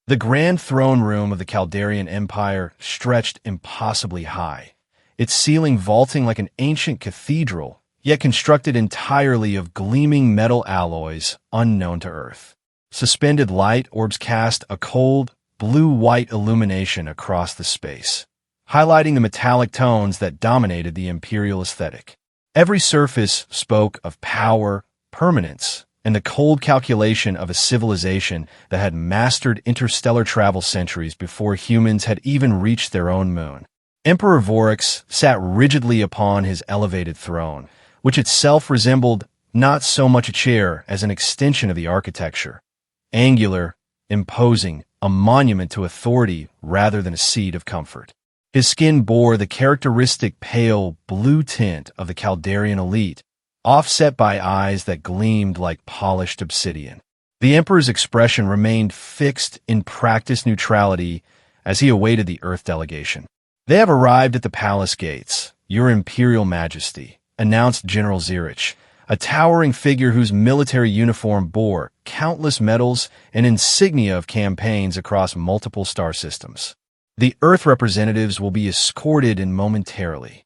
The grand throne room of the Chaldean Empire stretched impossibly high, its ceiling vaulting like an ancient cathedral, yet constructed entirely of gleaming metal alloys unknown to Earth. Suspended light orbs cast a cold, blue-white illumination across the space, highlighting the metallic tones that dominated the imperial aesthetic. Every surface spoke of power, permanence, and the cold calculation of a civilization that had mastered interstellar travel centuries before humans had even reached their own moon. Emperor Vorax sat rigidly upon his elevated throne, which itself resembled not so much a chair as an extension of the architecture. Angular, imposing, a monument to authority rather than a seat of comfort. His skin bore the characteristic pale blue tint of the Chaldean elite, offset by eyes that gleamed like polished obsidian. The Emperor's expression remained fixed in practiced neutrality as he awaited the Earth delegation. "They have arrived at the palace gates, Your Imperial Majesty," announced General Zirich, a towering figure whose military uniform bore countless medals and insignia of campaigns across multiple star systems. "The Earth representatives will be escorted in momentarily."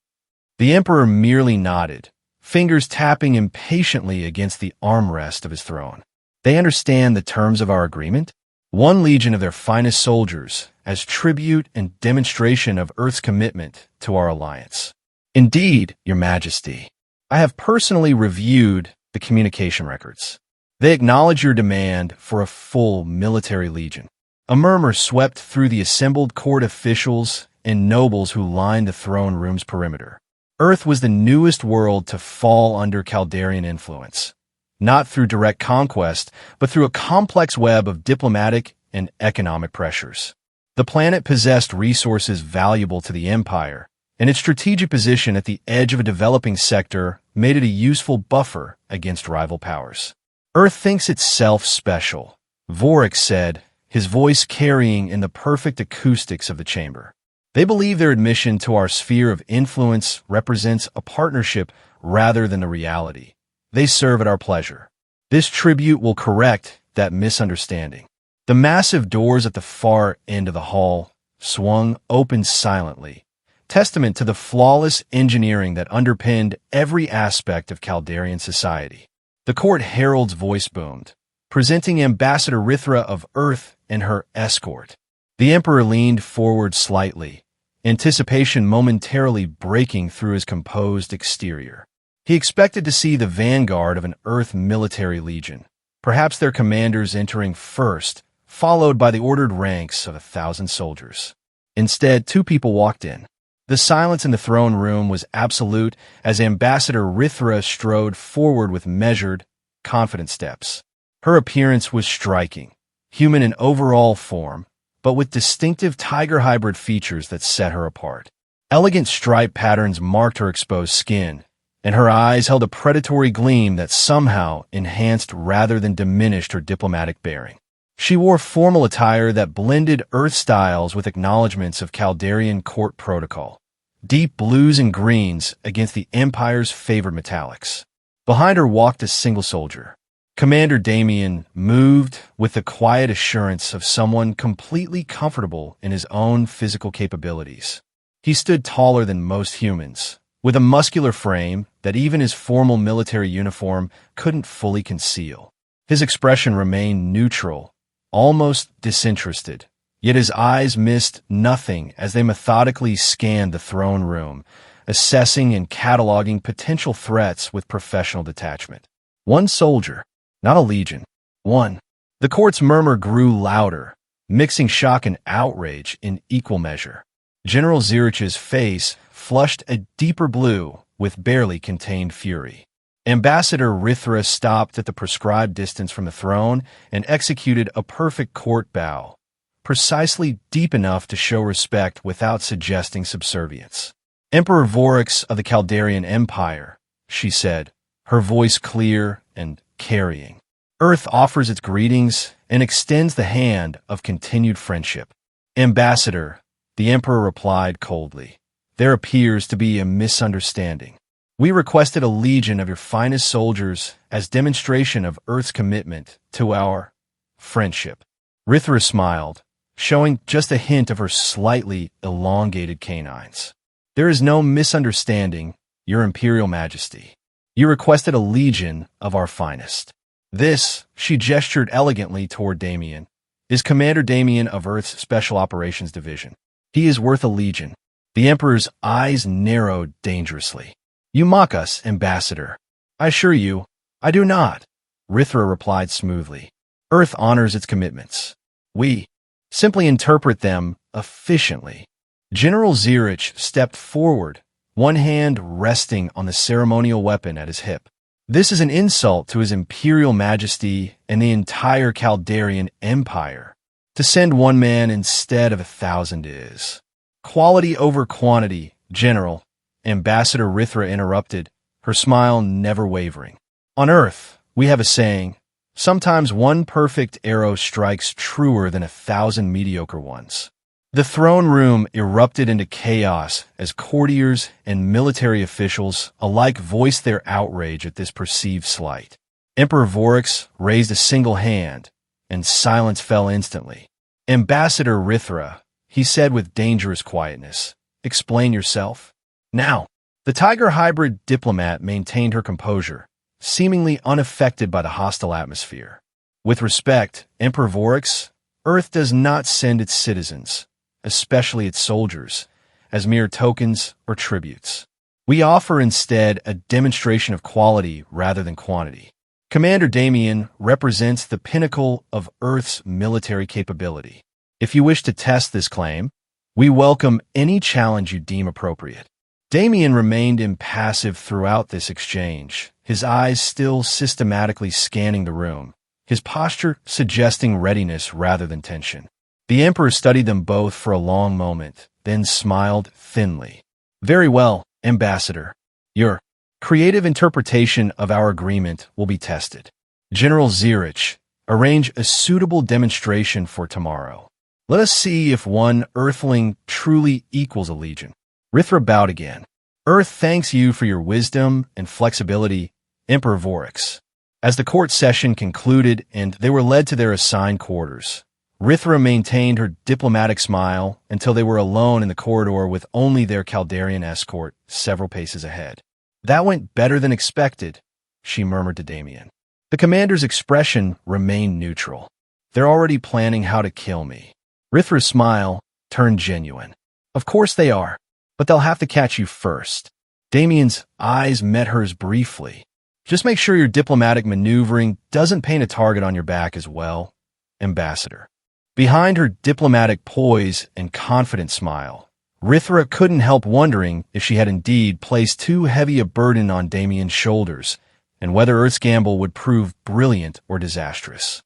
The Emperor merely nodded, fingers tapping impatiently against the armrest of his throne. "They understand the terms of our agreement? 1 legion of their finest soldiers, as tribute and demonstration of Earth's commitment to our alliance." "Indeed, Your Majesty. I have personally reviewed the communication records. They acknowledge your demand for a full military legion." A murmur swept through the assembled court officials and nobles who lined the throne room's perimeter. Earth was the newest world to fall under Chaldean influence, not through direct conquest, but through a complex web of diplomatic and economic pressures. The planet possessed resources valuable to the Empire, and its strategic position at the edge of a developing sector made it a useful buffer against rival powers. "Earth thinks itself special," Vorax said, his voice carrying in the perfect acoustics of the chamber. "They believe their admission to our sphere of influence represents a partnership rather than the reality. They serve at our pleasure. This tribute will correct that misunderstanding." The massive doors at the far end of the hall swung open silently, testament to the flawless engineering that underpinned every aspect of Chaldean society. The court herald's voice boomed, presenting Ambassador Rithra of Earth and her escort. The Emperor leaned forward slightly, anticipation momentarily breaking through his composed exterior. He expected to see the vanguard of an Earth military legion, perhaps their commanders entering first, followed by the ordered ranks of 1,000 soldiers. Instead, 2 people walked in. The silence in the throne room was absolute as Ambassador Rithra strode forward with measured, confident steps. Her appearance was striking, human in overall form, but with distinctive tiger hybrid features that set her apart. Elegant stripe patterns marked her exposed skin, and her eyes held a predatory gleam that somehow enhanced rather than diminished her diplomatic bearing. She wore formal attire that blended Earth styles with acknowledgments of Chaldean court protocol, deep blues and greens against the Empire's favored metallics. Behind her walked a single soldier. Commander Damien moved with the quiet assurance of someone completely comfortable in his own physical capabilities. He stood taller than most humans, with a muscular frame that even his formal military uniform couldn't fully conceal. His expression remained neutral, almost disinterested, yet his eyes missed nothing as they methodically scanned the throne room, assessing and cataloging potential threats with professional detachment. 1 soldier, not a legion. 1. The court's murmur grew louder, mixing shock and outrage in equal measure. General Zirich's face flushed a deeper blue with barely contained fury. Ambassador Rithra stopped at the prescribed distance from the throne and executed a perfect court bow, precisely deep enough to show respect without suggesting subservience. "Emperor Vorax of the Chaldean Empire," she said, her voice clear and carrying. "Earth offers its greetings and extends the hand of continued friendship." "Ambassador," the Emperor replied coldly, "there appears to be a misunderstanding. We requested a legion of your finest soldiers as demonstration of Earth's commitment to our friendship." Rithra smiled, showing just a hint of her slightly elongated canines. "There is no misunderstanding, Your Imperial Majesty. You requested a legion of our finest. This," she gestured elegantly toward Damien, "is Commander Damien of Earth's Special Operations Division. He is worth a legion." The Emperor's eyes narrowed dangerously. "You mock us, Ambassador." "I assure you, I do not," Rithra replied smoothly. "Earth honors its commitments. We simply interpret them efficiently." General Zirich stepped forward, one hand resting on the ceremonial weapon at his hip. "This is an insult to His Imperial Majesty and the entire Caldarian Empire. To send one man instead of 1,000 is quality over quantity, General," Ambassador Rithra interrupted, her smile never wavering. "On Earth, we have a saying, sometimes one perfect arrow strikes truer than 1,000 mediocre ones." The throne room erupted into chaos as courtiers and military officials alike voiced their outrage at this perceived slight. Emperor Voryx raised a single hand, and silence fell instantly. "Ambassador Rithra," he said with dangerous quietness, "explain yourself." Now, the tiger hybrid diplomat maintained her composure, seemingly unaffected by the hostile atmosphere. "With respect, Emperor Voryx, Earth does not send its citizens, especially its soldiers, as mere tokens or tributes. We offer instead a demonstration of quality rather than quantity. Commander Damien represents the pinnacle of Earth's military capability. If you wish to test this claim, we welcome any challenge you deem appropriate." Damien remained impassive throughout this exchange, his eyes still systematically scanning the room, his posture suggesting readiness rather than tension. The Emperor studied them both for a long moment, then smiled thinly. "Very well, Ambassador. Your creative interpretation of our agreement will be tested. General Zirich, arrange a suitable demonstration for tomorrow. Let us see if one Earthling truly equals a legion." Rithra bowed again. "Earth thanks you for your wisdom and flexibility, Emperor Voryx." As the court session concluded and they were led to their assigned quarters, Rithra maintained her diplomatic smile until they were alone in the corridor with only their Caldarian escort several paces ahead. "That went better than expected," she murmured to Damien. The commander's expression remained neutral. "They're already planning how to kill me." Rithra's smile turned genuine. "Of course they are, but they'll have to catch you first." Damien's eyes met hers briefly. "Just make sure your diplomatic maneuvering doesn't paint a target on your back as well, Ambassador." Behind her diplomatic poise and confident smile, Rithra couldn't help wondering if she had indeed placed too heavy a burden on Damien's shoulders, and whether Earth's gamble would prove brilliant or disastrous.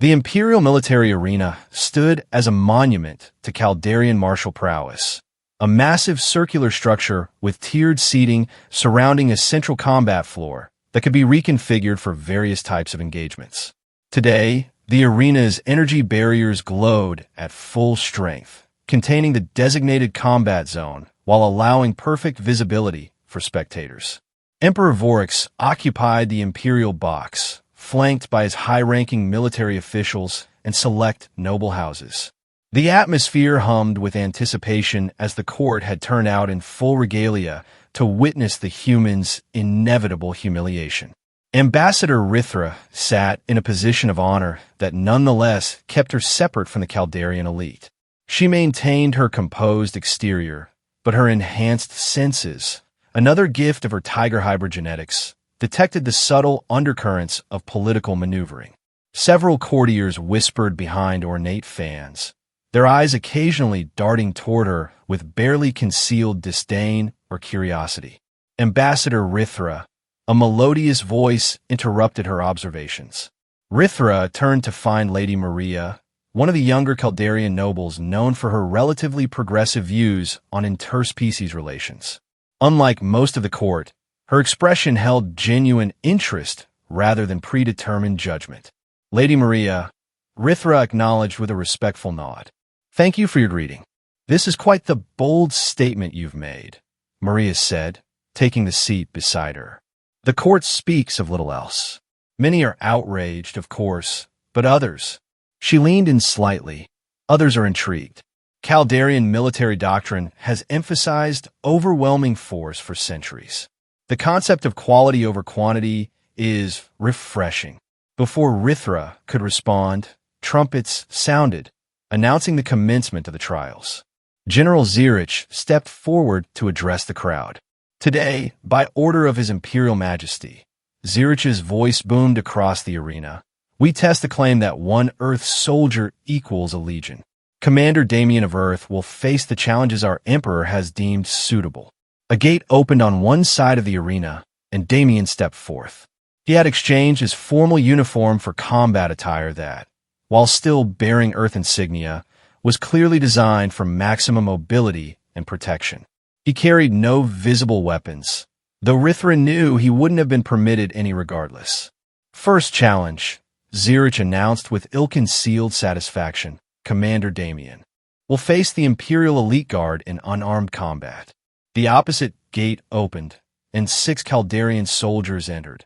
The Imperial military arena stood as a monument to Caldarian martial prowess, a massive circular structure with tiered seating surrounding a central combat floor that could be reconfigured for various types of engagements. Today, the arena's energy barriers glowed at full strength, containing the designated combat zone while allowing perfect visibility for spectators. Emperor Voryx occupied the Imperial box, flanked by his high-ranking military officials and select noble houses. The atmosphere hummed with anticipation as the court had turned out in full regalia to witness the humans' inevitable humiliation. Ambassador Rithra sat in a position of honor that nonetheless kept her separate from the Caldarian elite. She maintained her composed exterior, but her enhanced senses, another gift of her tiger hybrid genetics, detected the subtle undercurrents of political maneuvering. Several courtiers whispered behind ornate fans, their eyes occasionally darting toward her with barely concealed disdain or curiosity. Ambassador Rithra, a melodious voice, interrupted her observations. Rithra turned to find Lady Maria, one of the younger Caldarian nobles known for her relatively progressive views on interspecies relations. Unlike most of the court, her expression held genuine interest rather than predetermined judgment. "Lady Maria," Rithra acknowledged with a respectful nod. "Thank you for your greeting. This is quite the bold statement you've made," Maria said, taking the seat beside her. "The court speaks of little else. Many are outraged, of course, but others." She leaned in slightly, Others are intrigued. Caldarian military doctrine has emphasized overwhelming force for centuries. The concept of quality over quantity is refreshing. Before Rithra could respond, trumpets sounded, announcing the commencement of the trials. General Zirich stepped forward to address the crowd. Today, by order of His Imperial Majesty, Zirich's voice boomed across the arena. We test the claim that one Earth soldier equals a legion. Commander Damien of Earth will face the challenges our Emperor has deemed suitable. A gate opened on one side of the arena, and Damien stepped forth. He had exchanged his formal uniform for combat attire that, while still bearing Earth insignia, was clearly designed for maximum mobility and protection. He carried no visible weapons, though Rithra knew he wouldn't have been permitted any regardless. First challenge, Zirich announced with ill-concealed satisfaction. Commander Damien will face the Imperial Elite Guard in unarmed combat. The opposite gate opened, and 6 Caldarian soldiers entered,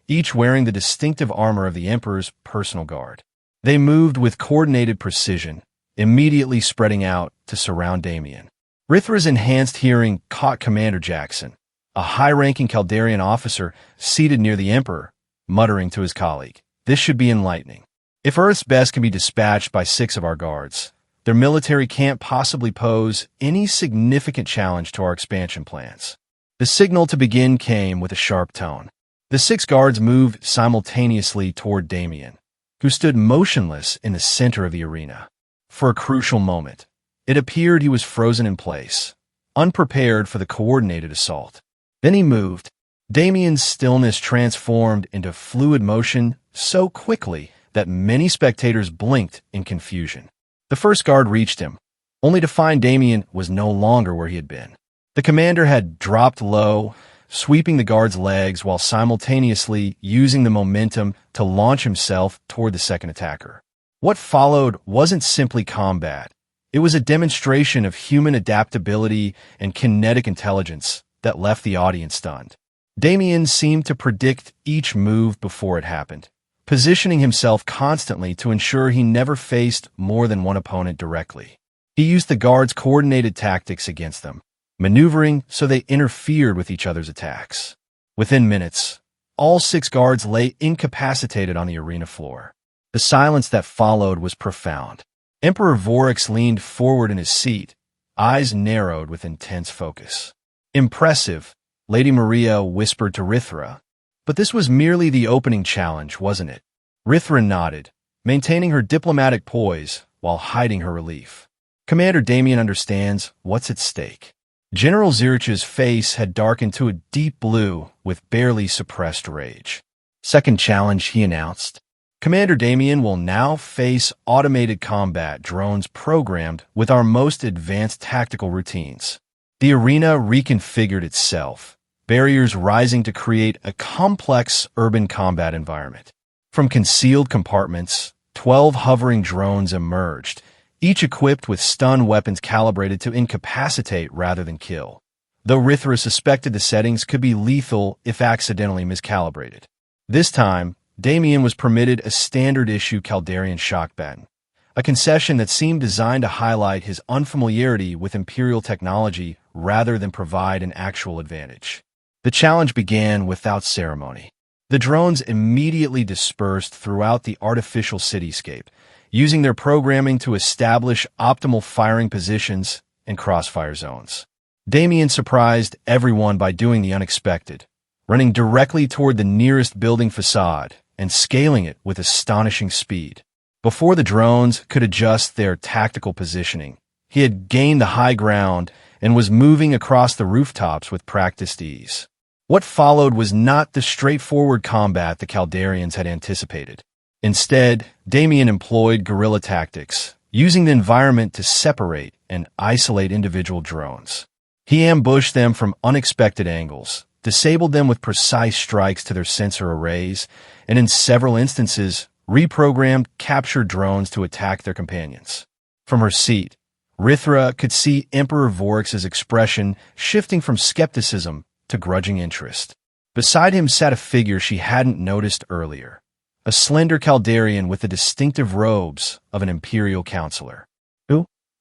each wearing the distinctive armor of the Emperor's personal guard. They moved with coordinated precision, immediately spreading out to surround Damien. Rithra's enhanced hearing caught Commander Jackson, a high-ranking Caldarian officer seated near the Emperor, muttering to his colleague, "This should be enlightening. If Earth's best can be dispatched by 6 of our guards, their military can't possibly pose any significant challenge to our expansion plans." The signal to begin came with a sharp tone. The 6 guards moved simultaneously toward Damien, who stood motionless in the center of the arena. For a crucial moment, it appeared he was frozen in place, unprepared for the coordinated assault. Then he moved. Damien's stillness transformed into fluid motion so quickly that many spectators blinked in confusion. The first guard reached him, only to find Damien was no longer where he had been. The commander had dropped low, sweeping the guard's legs while simultaneously using the momentum to launch himself toward the second attacker. What followed wasn't simply combat. It was a demonstration of human adaptability and kinetic intelligence that left the audience stunned. Damien seemed to predict each move before it happened, positioning himself constantly to ensure he never faced more than one opponent directly. He used the guards' coordinated tactics against them, maneuvering so they interfered with each other's attacks. Within minutes, all 6 guards lay incapacitated on the arena floor. The silence that followed was profound. Emperor Vorix leaned forward in his seat, eyes narrowed with intense focus. "Impressive," Lady Maria whispered to Rithra. But this was merely the opening challenge, wasn't it? Rithra nodded, maintaining her diplomatic poise while hiding her relief. Commander Damien understands what's at stake. General Zirich's face had darkened to a deep blue with barely suppressed rage. "Second challenge," he announced. "Commander Damien will now face automated combat drones programmed with our most advanced tactical routines." The arena reconfigured itself, barriers rising to create a complex urban combat environment. From concealed compartments, 12 hovering drones emerged, each equipped with stun weapons calibrated to incapacitate rather than kill, though Rithra suspected the settings could be lethal if accidentally miscalibrated. This time, Damien was permitted a standard-issue Caldarian shock baton, a concession that seemed designed to highlight his unfamiliarity with Imperial technology rather than provide an actual advantage. The challenge began without ceremony. The drones immediately dispersed throughout the artificial cityscape, using their programming to establish optimal firing positions and crossfire zones. Damien surprised everyone by doing the unexpected, running directly toward the nearest building facade and scaling it with astonishing speed. Before the drones could adjust their tactical positioning, he had gained the high ground and was moving across the rooftops with practiced ease. What followed was not the straightforward combat the Caldarians had anticipated. Instead, Damien employed guerrilla tactics, using the environment to separate and isolate individual drones. He ambushed them from unexpected angles, disabled them with precise strikes to their sensor arrays, and in several instances, reprogrammed captured drones to attack their companions. From her seat, Rithra could see Emperor Vorix's expression shifting from skepticism to grudging interest. Beside him sat a figure she hadn't noticed earlier, a slender Caldarian with the distinctive robes of an imperial counselor.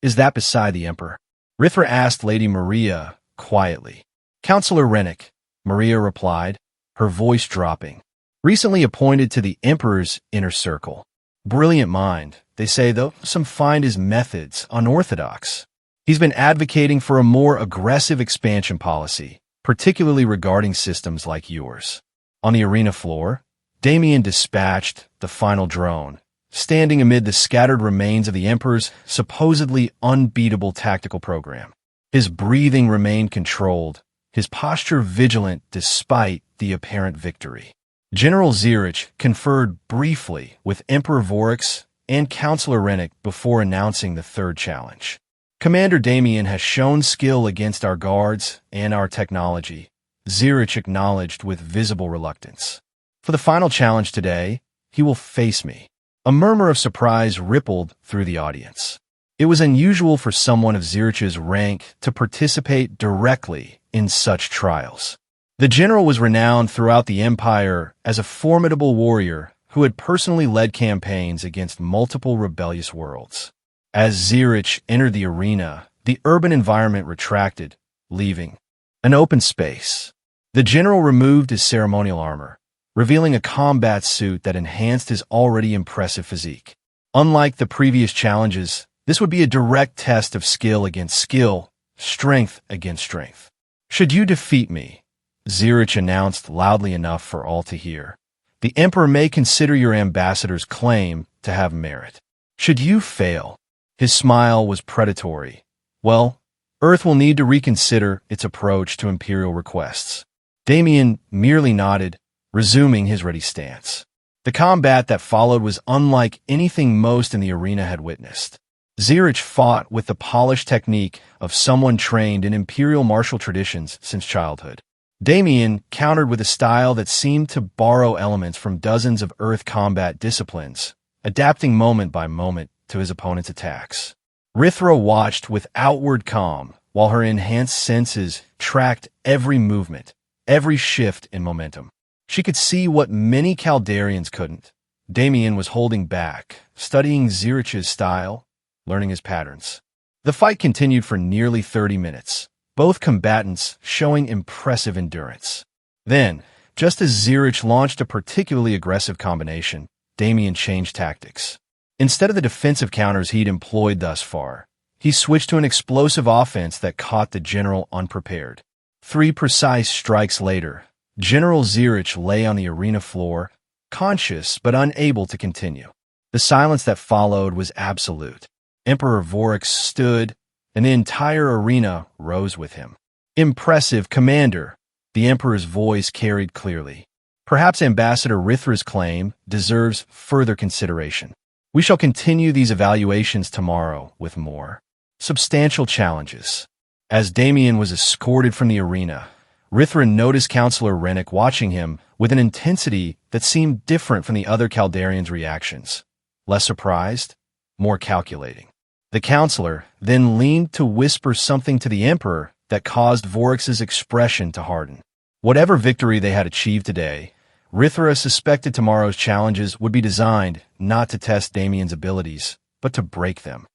Is that beside the Emperor? Rithra asked Lady Maria quietly. Counselor Rennick, Maria replied, her voice dropping. Recently appointed to the Emperor's inner circle. Brilliant mind, they say, though some find his methods unorthodox. He's been advocating for a more aggressive expansion policy, particularly regarding systems like yours. On the arena floor, Damien dispatched the final drone, standing amid the scattered remains of the Emperor's supposedly unbeatable tactical program. His breathing remained controlled, his posture vigilant despite the apparent victory. General Zirich conferred briefly with Emperor Vorix and Counselor Rennick before announcing the third challenge. Commander Damien has shown skill against our guards and our technology, Zirich acknowledged with visible reluctance. For the final challenge today, he will face me. A murmur of surprise rippled through the audience. It was unusual for someone of Zirich's rank to participate directly in such trials. The general was renowned throughout the Empire as a formidable warrior who had personally led campaigns against multiple rebellious worlds. As Zirich entered the arena, the urban environment retracted, leaving an open space. The general removed his ceremonial armor, revealing a combat suit that enhanced his already impressive physique. Unlike the previous challenges, this would be a direct test of skill against skill, strength against strength. Should you defeat me, Zirich announced loudly enough for all to hear, the Emperor may consider your ambassador's claim to have merit. Should you fail, his smile was predatory. Well, Earth will need to reconsider its approach to imperial requests. Damien merely nodded, resuming his ready stance. The combat that followed was unlike anything most in the arena had witnessed. Zirich fought with the polished technique of someone trained in imperial martial traditions since childhood. Damien countered with a style that seemed to borrow elements from dozens of Earth combat disciplines, adapting moment by moment to his opponent's attacks. Rithra watched with outward calm, while her enhanced senses tracked every movement, every shift in momentum. She could see what many Caldarians couldn't. Damien was holding back, studying Zirich's style, learning his patterns. The fight continued for nearly 30 minutes, both combatants showing impressive endurance. Then, just as Zirich launched a particularly aggressive combination, Damien changed tactics. Instead of the defensive counters he'd employed thus far, he switched to an explosive offense that caught the general unprepared. 3 precise strikes later, General Zirich lay on the arena floor, conscious but unable to continue. The silence that followed was absolute. Emperor Vorix stood, and the entire arena rose with him. Impressive, Commander, the Emperor's voice carried clearly. Perhaps Ambassador Rithra's claim deserves further consideration. We shall continue these evaluations tomorrow with more substantial challenges. As Damien was escorted from the arena, Rithra noticed Counselor Rennick watching him with an intensity that seemed different from the other Caldarians' reactions. Less surprised, more calculating. The counselor then leaned to whisper something to the Emperor that caused Vorix's expression to harden. Whatever victory they had achieved today, Rithra suspected tomorrow's challenges would be designed not to test Damien's abilities, but to break them.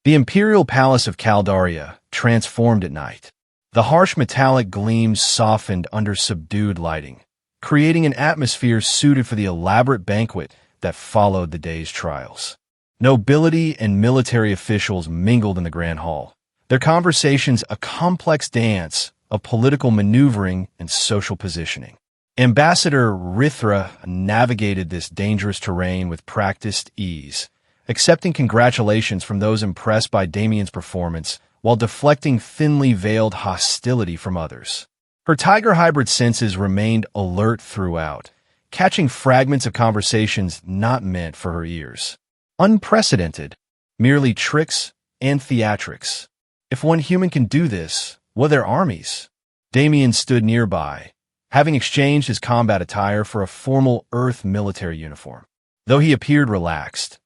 The Imperial Palace of Caldaria transformed at night. The harsh metallic gleams softened under subdued lighting, creating an atmosphere suited for the elaborate banquet that followed the day's trials. Nobility and military officials mingled in the Grand Hall, their conversations a complex dance of political maneuvering and social positioning. Ambassador Rithra navigated this dangerous terrain with practiced ease, accepting congratulations from those impressed by Damien's performance while deflecting thinly veiled hostility from others. Her tiger hybrid senses remained alert throughout, catching fragments of conversations not meant for her ears. Unprecedented, merely tricks and theatrics. If one human can do this, what are their armies? Damien stood nearby, having exchanged his combat attire for a formal Earth military uniform. Though he appeared relaxed,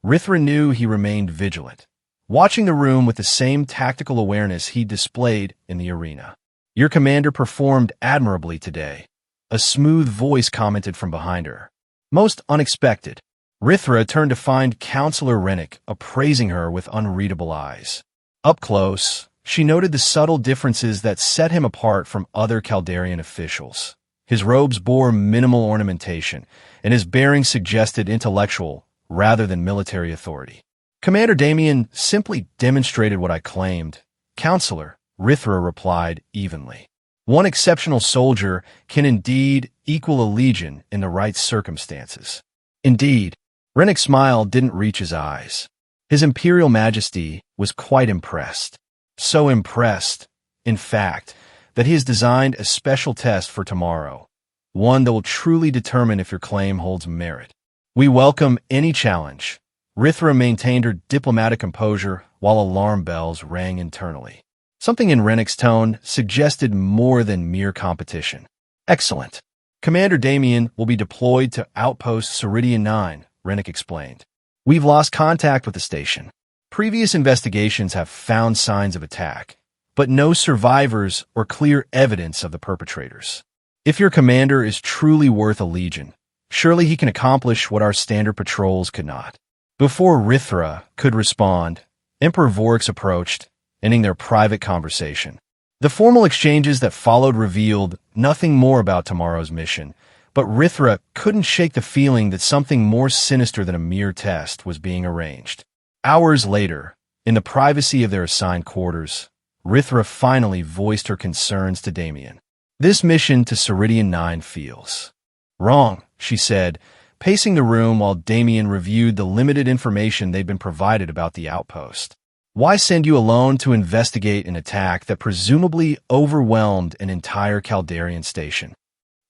Rithra knew he remained vigilant, watching the room with the same tactical awareness he displayed in the arena. Your commander performed admirably today, a smooth voice commented from behind her. Most unexpected. Rithra turned to find Counselor Rennick appraising her with unreadable eyes. Up close, she noted the subtle differences that set him apart from other Caldarian officials. His robes bore minimal ornamentation, and his bearing suggested intellectual rather than military authority. Commander Damien simply demonstrated what I claimed. Counselor, Rithra replied evenly. One exceptional soldier can indeed equal a legion in the right circumstances. Indeed, Rennick's smile didn't reach his eyes. His Imperial Majesty was quite impressed. So impressed, in fact, that he has designed a special test for tomorrow, one that will truly determine if your claim holds merit. We welcome any challenge. Rithra maintained her diplomatic composure while alarm bells rang internally. Something in Rennick's tone suggested more than mere competition. Excellent. Commander Damien will be deployed to Outpost Ceridian 9, Rennick explained. We've lost contact with the station. Previous investigations have found signs of attack, but no survivors or clear evidence of the perpetrators. If your commander is truly worth a legion, surely he can accomplish what our standard patrols could not. Before Rithra could respond, Emperor Vorix approached, ending their private conversation. The formal exchanges that followed revealed nothing more about tomorrow's mission, but Rithra couldn't shake the feeling that something more sinister than a mere test was being arranged. Hours later, in the privacy of their assigned quarters, Rithra finally voiced her concerns to Damien. This mission to Ceridian 9 feels wrong, she said, pacing the room while Damien reviewed the limited information they'd been provided about the outpost. Why send you alone to investigate an attack that presumably overwhelmed an entire Caldarian station?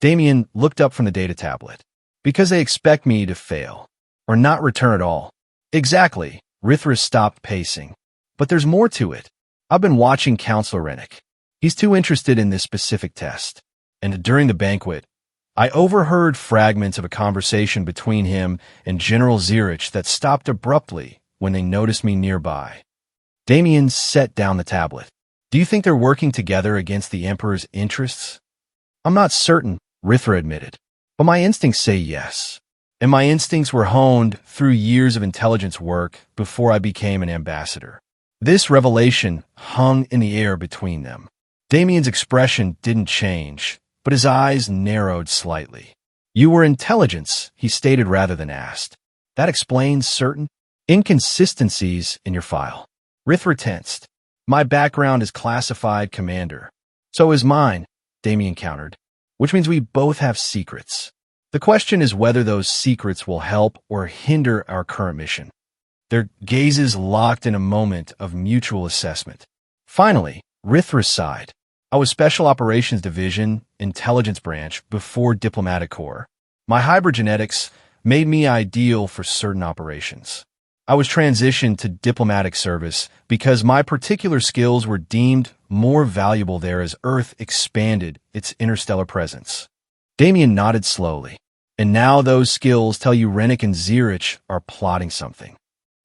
Damien looked up from the data tablet. Because they expect me to fail, or not return at all. Exactly, Rithra stopped pacing. But there's more to it. I've been watching Counselor Rennick. He's too interested in this specific test. And during the banquet, I overheard fragments of a conversation between him and General Zirich that stopped abruptly when they noticed me nearby. Damien set down the tablet. Do you think they're working together against the Emperor's interests? I'm not certain, Rithra admitted, but my instincts say yes. And my instincts were honed through years of intelligence work before I became an ambassador. This revelation hung in the air between them. Damien's expression didn't change, but his eyes narrowed slightly. You were intelligence, he stated rather than asked. That explains certain inconsistencies in your file. Rithra tensed. My background is classified commander. So is mine, Damien countered, which means we both have secrets. The question is whether those secrets will help or hinder our current mission. Their gazes locked in a moment of mutual assessment. Finally, Rithra sighed. I was Special Operations Division, Intelligence Branch, before Diplomatic Corps. My hybrid genetics made me ideal for certain operations. I was transitioned to diplomatic service because my particular skills were deemed more valuable there as Earth expanded its interstellar presence. Damien nodded slowly. And now those skills tell you Rennick and Zirich are plotting something.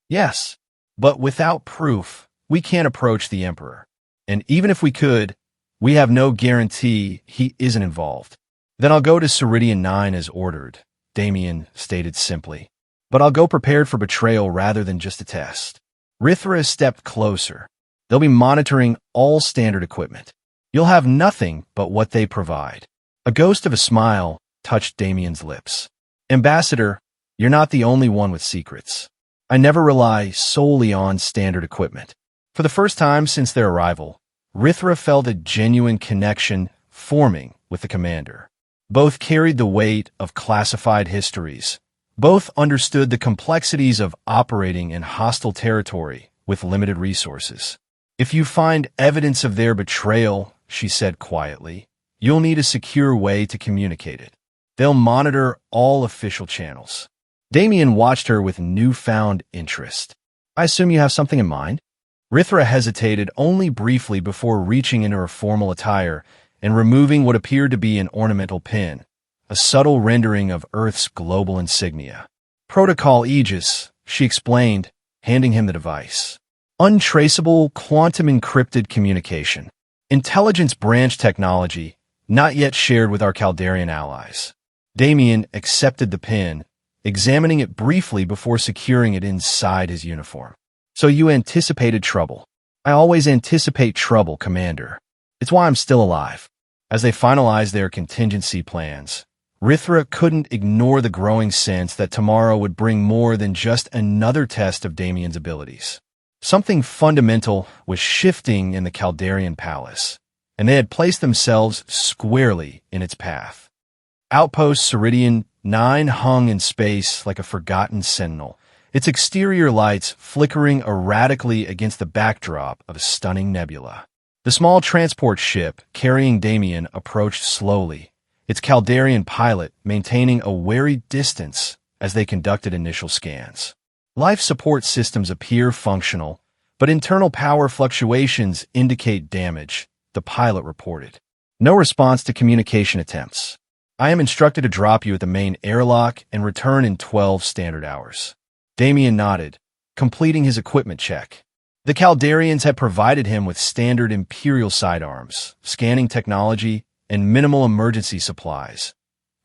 Yes, but without proof, we can't approach the Emperor. And even if we could, we have no guarantee he isn't involved. Then I'll go to Ceridian 9 as ordered, Damien stated simply. But I'll go prepared for betrayal rather than just a test. Rithra stepped closer. They'll be monitoring all standard equipment. You'll have nothing but what they provide. A ghost of a smile touched Damien's lips. Ambassador, you're not the only one with secrets. I never rely solely on standard equipment. For the first time since their arrival, Rithra felt a genuine connection forming with the commander. Both carried the weight of classified histories. Both understood the complexities of operating in hostile territory with limited resources. If you find evidence of their betrayal, she said quietly, you'll need a secure way to communicate it. They'll monitor all official channels. Damien watched her with newfound interest. I assume you have something in mind? Rithra hesitated only briefly before reaching into her formal attire and removing what appeared to be an ornamental pin, a subtle rendering of Earth's global insignia. Protocol Aegis, she explained, handing him the device. Untraceable quantum-encrypted communication. Intelligence branch technology, not yet shared with our Caldarian allies. Damien accepted the pin, examining it briefly before securing it inside his uniform. So you anticipated trouble. I always anticipate trouble, Commander. It's why I'm still alive. As they finalized their contingency plans, Rithra couldn't ignore the growing sense that tomorrow would bring more than just another test of Damien's abilities. Something fundamental was shifting in the Caldarian palace, and they had placed themselves squarely in its path. Outpost Ceridian 9 hung in space like a forgotten sentinel, its exterior lights flickering erratically against the backdrop of a stunning nebula. The small transport ship carrying Damien approached slowly, its Caldarian pilot maintaining a wary distance as they conducted initial scans. Life support systems appear functional, but internal power fluctuations indicate damage, the pilot reported. No response to communication attempts. I am instructed to drop you at the main airlock and return in 12 standard hours. Damien nodded, completing his equipment check. The Caldarians had provided him with standard Imperial sidearms, scanning technology, and minimal emergency supplies.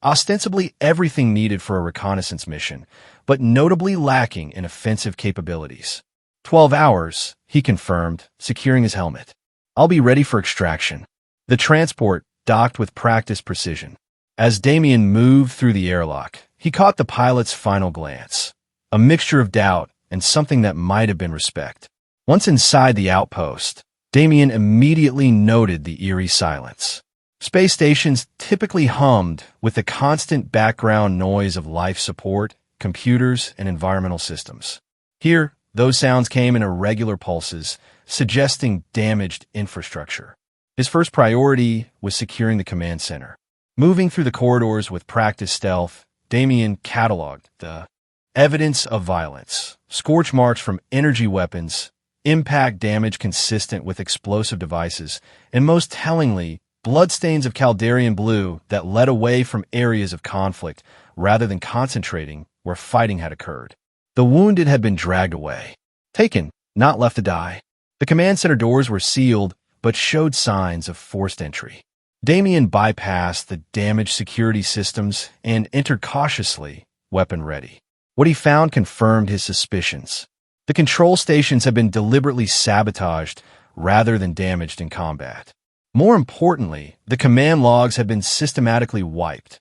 Ostensibly everything needed for a reconnaissance mission, but notably lacking in offensive capabilities. 12 hours, he confirmed, securing his helmet. I'll be ready for extraction. The transport docked with practiced precision. As Damien moved through the airlock, he caught the pilot's final glance, a mixture of doubt and something that might have been respect. Once inside the outpost, Damien immediately noted the eerie silence. Space stations typically hummed with the constant background noise of life support, computers, and environmental systems. Here, those sounds came in irregular pulses, suggesting damaged infrastructure. His first priority was securing the command center. Moving through the corridors with practiced stealth, Damien cataloged the evidence of violence, scorch marks from energy weapons, impact damage consistent with explosive devices, and most tellingly, bloodstains of Caldarian blue that led away from areas of conflict rather than concentrating where fighting had occurred. The wounded had been dragged away, taken, not left to die. The command center doors were sealed, but showed signs of forced entry. Damien bypassed the damaged security systems and entered cautiously, weapon ready. What he found confirmed his suspicions. The control stations had been deliberately sabotaged rather than damaged in combat. More importantly, the command logs had been systematically wiped,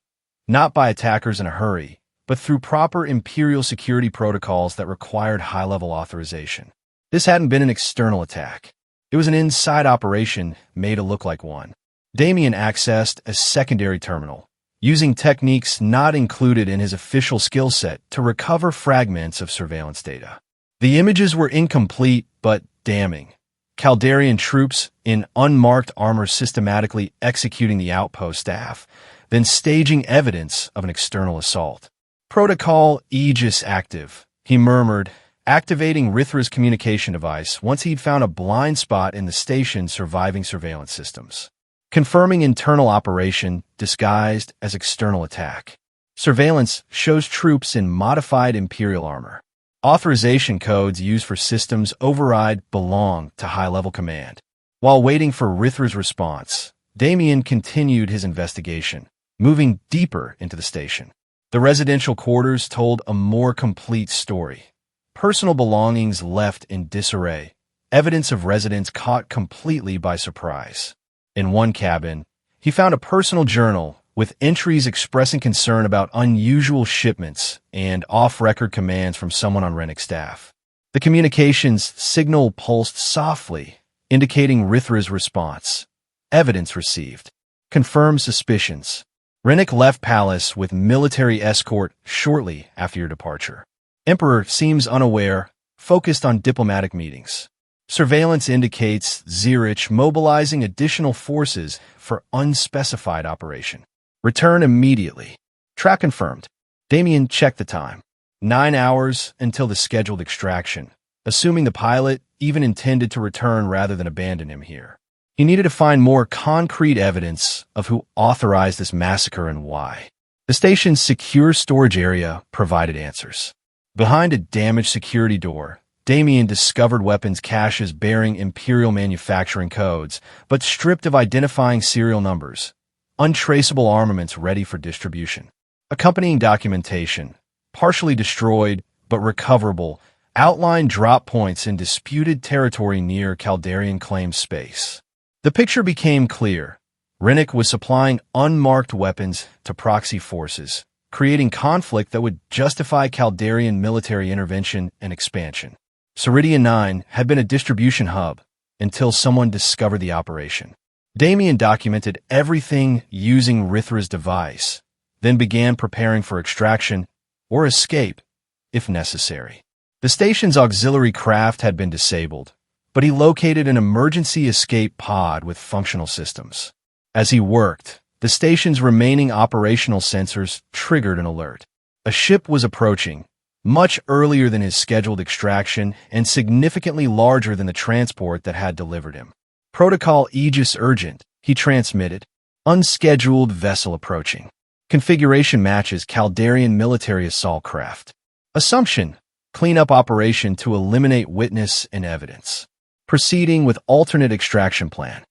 not by attackers in a hurry, but through proper Imperial security protocols that required high-level authorization. This hadn't been an external attack. It was an inside operation made to look like one. Damien accessed a secondary terminal, using techniques not included in his official skill set to recover fragments of surveillance data. The images were incomplete but damning. Caldarian troops in unmarked armor systematically executing the outpost staff, then staging evidence of an external assault. Protocol Aegis active, he murmured, activating Rithra's communication device once he'd found a blind spot in the station's surviving surveillance systems. Confirming internal operation disguised as external attack. Surveillance shows troops in modified Imperial armor. Authorization codes used for systems override belong to high-level command. While waiting for Rithra's response, Damien continued his investigation, moving deeper into the station. The residential quarters told a more complete story. Personal belongings left in disarray, evidence of residents caught completely by surprise. In one cabin, he found a personal journal with entries expressing concern about unusual shipments and off-record commands from someone on Rennick's staff. The communications signal pulsed softly, indicating Rithra's response. Evidence received. Confirmed suspicions. Rennick left Palace with military escort shortly after your departure. Emperor seems unaware, focused on diplomatic meetings. Surveillance indicates Zurich mobilizing additional forces for unspecified operation. Return immediately. Track confirmed. Damien checked the time. 9 hours until the scheduled extraction, assuming the pilot even intended to return rather than abandon him here. He needed to find more concrete evidence of who authorized this massacre and why. The station's secure storage area provided answers. Behind a damaged security door, Damien discovered weapons caches bearing Imperial manufacturing codes, but stripped of identifying serial numbers. Untraceable armaments ready for distribution. Accompanying documentation, partially destroyed but recoverable, outlined drop points in disputed territory near Caldarian claimed space. The picture became clear. Rennick was supplying unmarked weapons to proxy forces, creating conflict that would justify Caldarian military intervention and expansion. Ceridian 9 had been a distribution hub until someone discovered the operation. Damien documented everything using Rithra's device, then began preparing for extraction or escape, if necessary. The station's auxiliary craft had been disabled, but he located an emergency escape pod with functional systems. As he worked, the station's remaining operational sensors triggered an alert. A ship was approaching, much earlier than his scheduled extraction and significantly larger than the transport that had delivered him. Protocol Aegis Urgent, he transmitted. Unscheduled vessel approaching. Configuration matches Caldarian military assault craft. Assumption, cleanup operation to eliminate witness and evidence. Proceeding with alternate extraction plan.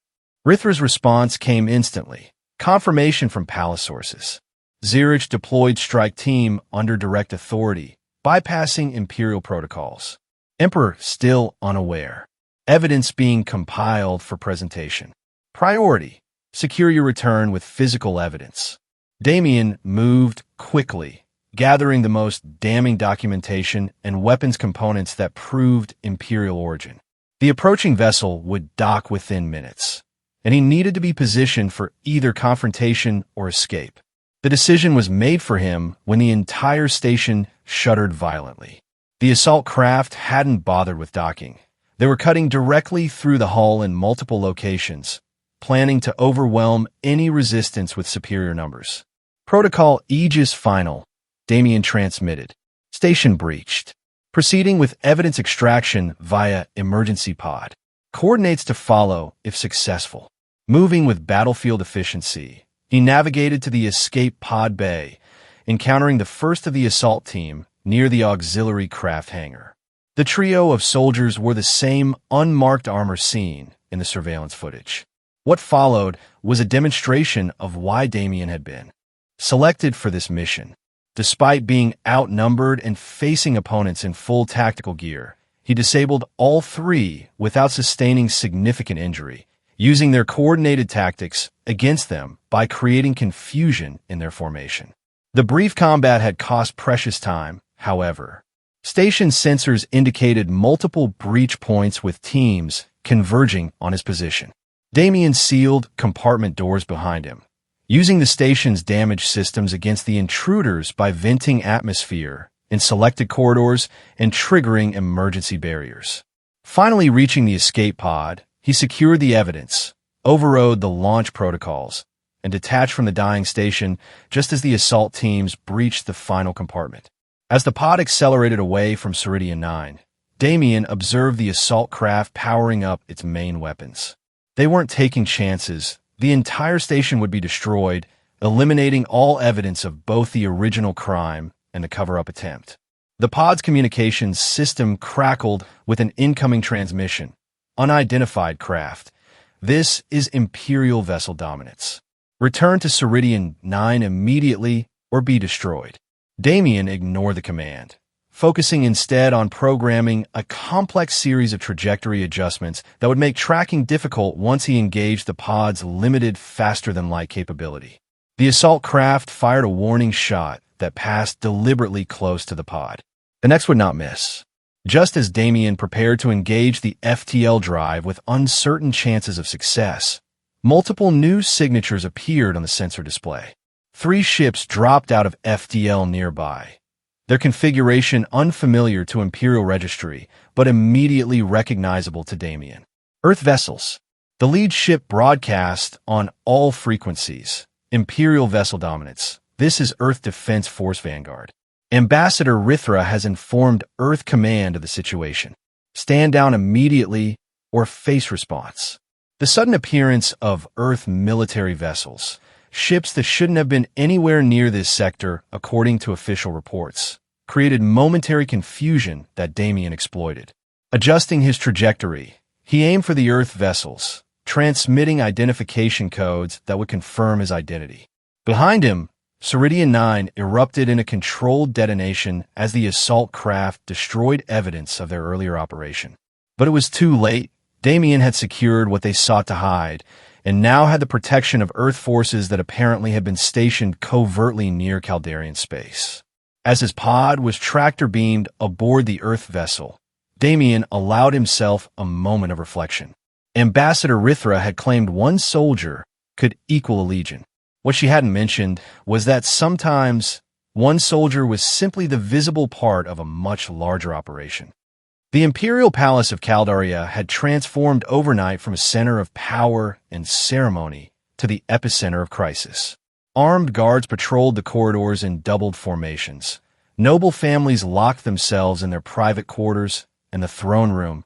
Rithra's response came instantly. Confirmation from palace sources. Zurich deployed strike team under direct authority, bypassing Imperial protocols. Emperor still unaware. Evidence being compiled for presentation. Priority, secure your return with physical evidence. Damien moved quickly, gathering the most damning documentation and weapons components that proved Imperial origin. The approaching vessel would dock within minutes, and he needed to be positioned for either confrontation or escape. The decision was made for him when the entire station shuddered violently. The assault craft hadn't bothered with docking. They were cutting directly through the hull in multiple locations, planning to overwhelm any resistance with superior numbers. Protocol Aegis Final, Damien transmitted. Station breached. Proceeding with evidence extraction via emergency pod. Coordinates to follow if successful. Moving with battlefield efficiency, he navigated to the escape pod bay, encountering the first of the assault team near the auxiliary craft hangar. The trio of soldiers wore the same unmarked armor seen in the surveillance footage. What followed was a demonstration of why Damien had been selected for this mission. Despite being outnumbered and facing opponents in full tactical gear, he disabled all three without sustaining significant injury, using their coordinated tactics against them by creating confusion in their formation. The brief combat had cost precious time, however. Station sensors indicated multiple breach points with teams converging on his position. Damien sealed compartment doors behind him, using the station's damage systems against the intruders by venting atmosphere in selected corridors and triggering emergency barriers. Finally reaching the escape pod, he secured the evidence, overrode the launch protocols, and detached from the dying station just as the assault teams breached the final compartment. As the pod accelerated away from Ceridian 9, Damien observed the assault craft powering up its main weapons. They weren't taking chances. The entire station would be destroyed, eliminating all evidence of both the original crime and the cover-up attempt. The pod's communications system crackled with an incoming transmission. Unidentified craft. This is Imperial vessel dominance. Return to Ceridian 9 immediately or be destroyed. Damien ignored the command, focusing instead on programming a complex series of trajectory adjustments that would make tracking difficult once he engaged the pod's limited faster-than-light capability. The assault craft fired a warning shot that passed deliberately close to the pod. The next would not miss. Just as Damien prepared to engage the FTL drive with uncertain chances of success, multiple new signatures appeared on the sensor display. 3 ships dropped out of FTL nearby, their configuration unfamiliar to Imperial Registry, but immediately recognizable to Damien. Earth vessels. The lead ship broadcast on all frequencies. Imperial vessel dominance. This is Earth Defense Force Vanguard. Ambassador Rithra has informed Earth Command of the situation. Stand down immediately or face response. The sudden appearance of Earth military vessels, ships that shouldn't have been anywhere near this sector, according to official reports, created momentary confusion that Damien exploited. Adjusting his trajectory, he aimed for the Earth vessels, transmitting identification codes that would confirm his identity. Behind him, Ceridian 9 erupted in a controlled detonation as the assault craft destroyed evidence of their earlier operation. But it was too late. Damien had secured what they sought to hide, and now had the protection of Earth forces that apparently had been stationed covertly near Caldarian space. As his pod was tractor-beamed aboard the Earth vessel, Damien allowed himself a moment of reflection. Ambassador Rithra had claimed one soldier could equal a legion. What she hadn't mentioned was that sometimes one soldier was simply the visible part of a much larger operation. The Imperial Palace of Caldaria had transformed overnight from a center of power and ceremony to the epicenter of crisis. Armed guards patrolled the corridors in doubled formations. Noble families locked themselves in their private quarters, and the throne room,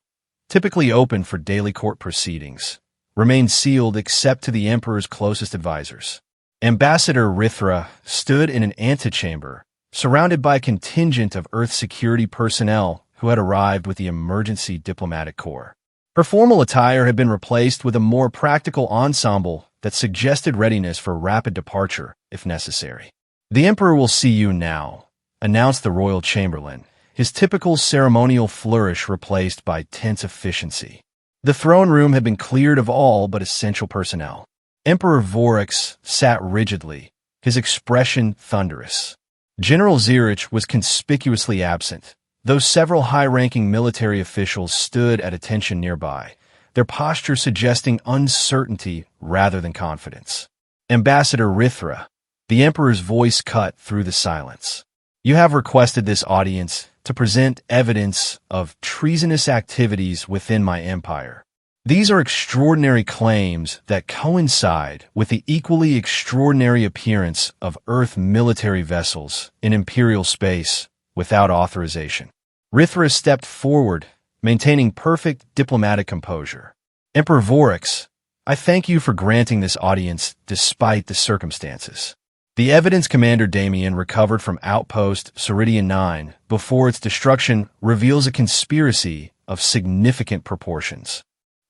typically open for daily court proceedings, remained sealed except to the Emperor's closest advisors. Ambassador Rithra stood in an antechamber, surrounded by a contingent of Earth security personnel who had arrived with the emergency diplomatic corps. Her formal attire had been replaced with a more practical ensemble that suggested readiness for rapid departure if necessary. "The Emperor will see you now," announced the royal chamberlain, his typical ceremonial flourish replaced by tense efficiency. The throne room had been cleared of all but essential personnel. Emperor Vorax sat rigidly, his expression thunderous. General Zirich was conspicuously absent, though several high-ranking military officials stood at attention nearby, their posture suggesting uncertainty rather than confidence. "Ambassador Rithra," the Emperor's voice cut through the silence. "You have requested this audience to present evidence of treasonous activities within my empire. These are extraordinary claims that coincide with the equally extraordinary appearance of Earth military vessels in Imperial space without authorization." Rithra stepped forward, maintaining perfect diplomatic composure. "Emperor Vorax, I thank you for granting this audience despite the circumstances. The evidence Commander Damien recovered from Outpost Ceridian 9 before its destruction reveals a conspiracy of significant proportions.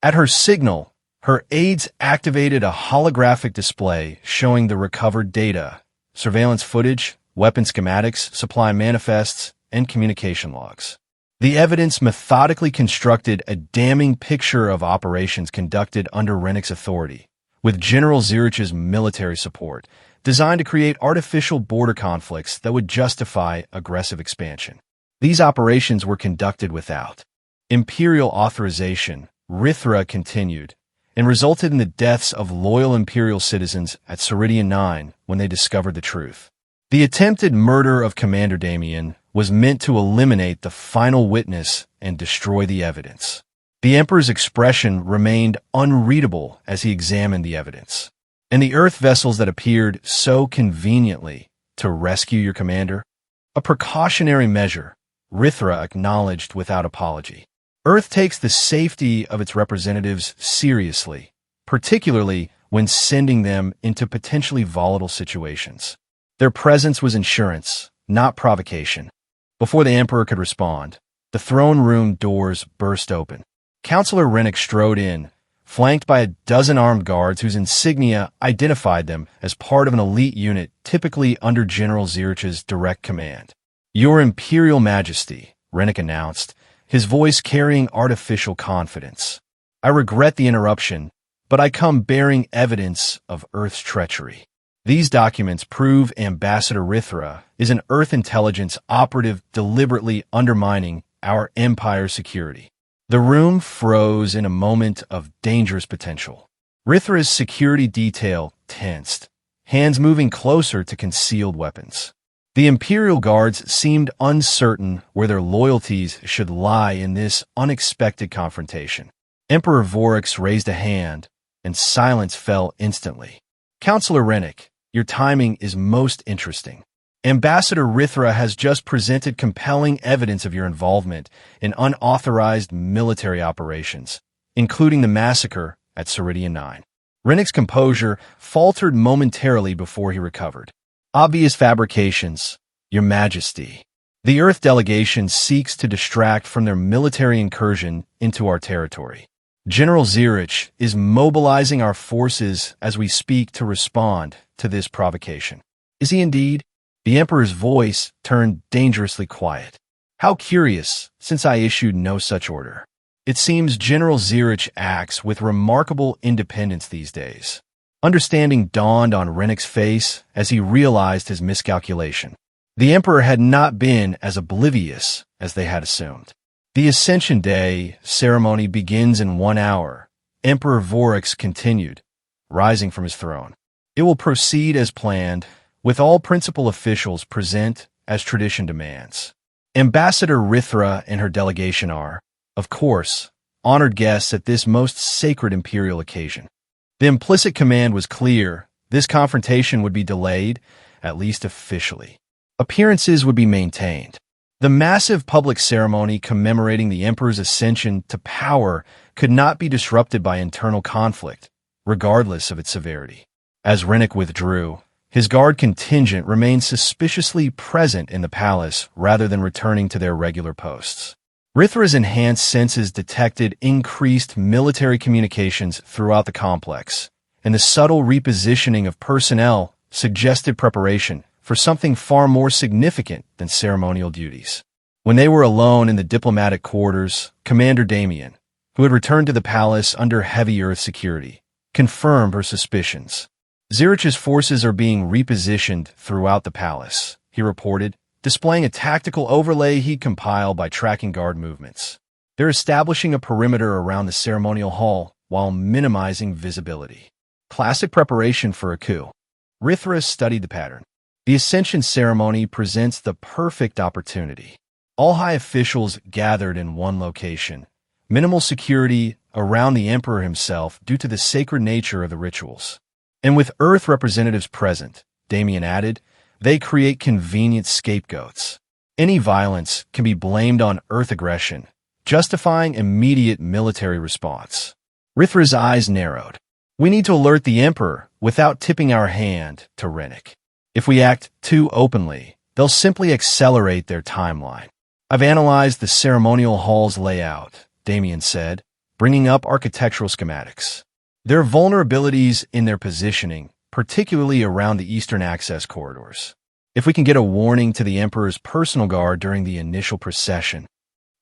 At her signal, her aides activated a holographic display showing the recovered data, surveillance footage, weapon schematics, supply manifests, and communication logs. The evidence methodically constructed a damning picture of operations conducted under Rennick's authority, with General Zirich's military support, designed to create artificial border conflicts that would justify aggressive expansion. These operations were conducted without Imperial authorization, Rithra continued, and resulted in the deaths of loyal Imperial citizens at Ceridian 9 when they discovered the truth. The attempted murder of Commander Damien was meant to eliminate the final witness and destroy the evidence. The Emperor's expression remained unreadable as he examined the evidence. "And the Earth vessels that appeared so conveniently to rescue your commander? A precautionary measure," Rithra acknowledged without apology. "Earth takes the safety of its representatives seriously, particularly when sending them into potentially volatile situations. Their presence was insurance, not provocation." Before the Emperor could respond, the throne room doors burst open. Counselor Rennick strode in, flanked by a dozen armed guards whose insignia identified them as part of an elite unit typically under General Zirich's direct command. "Your Imperial Majesty," Rennick announced, his voice carrying artificial confidence. "I regret the interruption, but I come bearing evidence of Earth's treachery. These documents prove Ambassador Rithra is an Earth intelligence operative deliberately undermining our Empire's security." The room froze in a moment of dangerous potential. Rithra's security detail tensed, hands moving closer to concealed weapons. The Imperial Guards seemed uncertain where their loyalties should lie in this unexpected confrontation. Emperor Vorax raised a hand, and silence fell instantly. "Counselor Rennick, your timing is most interesting. Ambassador Rithra has just presented compelling evidence of your involvement in unauthorized military operations, including the massacre at Ceridian 9. Rennick's composure faltered momentarily before he recovered. "Obvious fabrications, Your Majesty. The Earth delegation seeks to distract from their military incursion into our territory. General Zirich is mobilizing our forces as we speak to respond to this provocation. Is he indeed? The Emperor's voice turned dangerously quiet. How curious, since I issued no such order. It seems General Zirich acts with remarkable independence these days. Understanding dawned on Rennick's face as he realized his miscalculation. The Emperor had not been as oblivious as they had assumed. The Ascension Day ceremony begins in 1 hour. Emperor Vorix continued, rising from his throne. It will proceed as planned, with all principal officials present as tradition demands. Ambassador Rithra and her delegation are, of course, honored guests at this most sacred imperial occasion. The implicit command was clear. This confrontation would be delayed, at least officially. Appearances would be maintained. The massive public ceremony commemorating the Emperor's ascension to power could not be disrupted by internal conflict, regardless of its severity. As Rennick withdrew, his guard contingent remained suspiciously present in the palace rather than returning to their regular posts. Rithra's enhanced senses detected increased military communications throughout the complex, and the subtle repositioning of personnel suggested preparation for something far more significant than ceremonial duties. When they were alone in the diplomatic quarters, Commander Damien, who had returned to the palace under heavy Earth security, confirmed her suspicions. Zirich's forces are being repositioned throughout the palace, he reported, displaying a tactical overlay he compiled by tracking guard movements. They're establishing a perimeter around the ceremonial hall while minimizing visibility. Classic preparation for a coup. Rithra studied the pattern. The Ascension ceremony presents the perfect opportunity. All high officials gathered in one location. Minimal security around the Emperor himself due to the sacred nature of the rituals. And with Earth representatives present, Damien added, they create convenient scapegoats. Any violence can be blamed on Earth aggression, justifying immediate military response. Rithra's eyes narrowed. We need to alert the Emperor without tipping our hand to Rennick. If we act too openly, they'll simply accelerate their timeline. I've analyzed the ceremonial hall's layout, Damien said, bringing up architectural schematics. There are vulnerabilities in their positioning, particularly around the eastern access corridors. If we can get a warning to the Emperor's personal guard during the initial procession.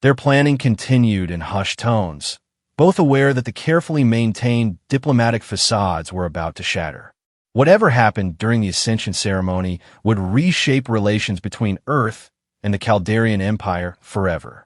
Their planning continued in hushed tones, both aware that the carefully maintained diplomatic facades were about to shatter. Whatever happened during the Ascension ceremony would reshape relations between Earth and the Caldarian Empire forever.